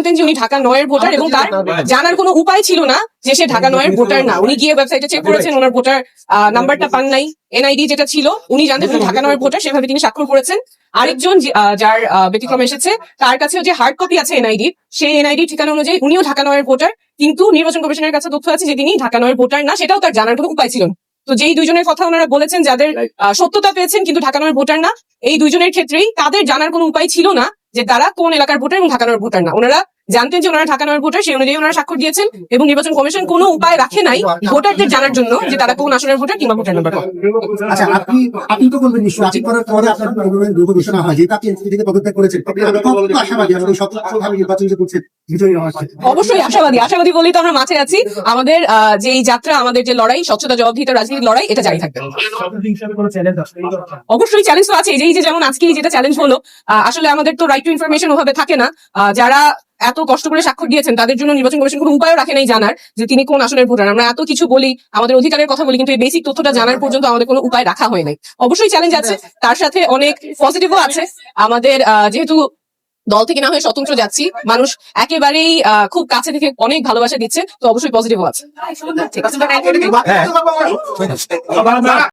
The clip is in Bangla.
জানতেন যে উনি ঢাকা 9-এর ভোটার এবং তার জানার কোনো উপায় ছিল না যে সে ঢাকা 9-এর ভোটার না। উনি গিয়ে ওয়েবসাইটে চেক করেছেন, ওনার ভোটার নাম্বারটা পান নাই, এনআইডি যেটা ছিল উনি জানতেন উনি ঢাকা 9-এর ভোটার, সেভাবে তিনি স্বাক্ষর করেছেন। আরেকজন যার ব্যতিক্রম এসেছে, তার কাছে যে হার্ড কপি আছে এনআইডি, সেই এনআইডি ঠিকানা অনুযায়ী উনিও ঢাকা 9-এর ভোটার, কিন্তু নির্বাচন কমিশনের কাছে তথ্য আছে যে তিনি ঢাকা 9-এর ভোটার না, সেটাও তার জানার কোনো উপায় ছিল না। তো যেই দুইজনের কথা ওনারা বলেছেন যাদের সত্যতা পেয়েছেন কিন্তু ঢাকা 9-এর ভোটার না, এই দুইজনের ক্ষেত্রেই তাদের জানার কোনো উপায় ছিল না যে তারা কোন এলাকার ভোটার এবং ঢাকা 9-এর ভোটার না। ওনারা জানতেন যে ওনারা ঢাকা 9-এর ভোটার, সেই অনুযায়ী ওনারা স্বাক্ষর দিয়েছেন এবং নির্বাচন কমিশন কোনো উপায় রাখে নাই ভোটারদের জানার জন্য যে তারা কোন আসনের ভোটার কিংবা ভোটার নাম্বার। আচ্ছা, আপনি তো বলবেন নিশ্চয়ই আপনি করার পরে আপনার দুর্গ ঘোষণা হয় যেটা আপনি এনসিপি থেকে পদত্যাগ করেছেন, আশাবাদী আমাদের সত্যভাবে নির্বাচন যে করছেন বিজয়ী হওয়ার। অবশ্যই আশাবাদী বলেই তো আমরা মাঠে আছি। আমাদের যে এই যাত্রা, আমাদের যে লড়াই, স্বচ্ছতা জবাবদিহিতার রাজনীতির লড়াই, এটা জারি থাকবে। অবশ্যই চ্যালেঞ্জ তো আছে, এই যে যেমন আজকে যেটা চ্যালেঞ্জ হলো, আসলে আমাদের তো রাইট টু ইনফরমেশন ওভাবে থাকে না। যারা এত কষ্ট করে স্বাক্ষর দিয়েছেন তাদের জন্য নির্বাচন কমিশন কোনো উপায়ও রাখে নাই জানার যে তিনি কোন আসনের ভোটার। আমরা এত কিছু বলি, আমাদের অধিকারের কথা বলি, কিন্তু এই বেসিক তথ্যটা জানার পর্যন্ত আমাদের কোনো উপায় রাখা হয় নাই। অবশ্যই চ্যালেঞ্জ আছে, তার সাথে অনেক পজিটিভও আছে। আমাদের যেহেতু দল থেকে না হয়ে স্বতন্ত্র যাচ্ছি, মানুষ একেবারেই খুব কাছে থেকে অনেক ভালোবাসা দিচ্ছে, তো অবশ্যই পজিটিভও আছে। ঠিক আছে।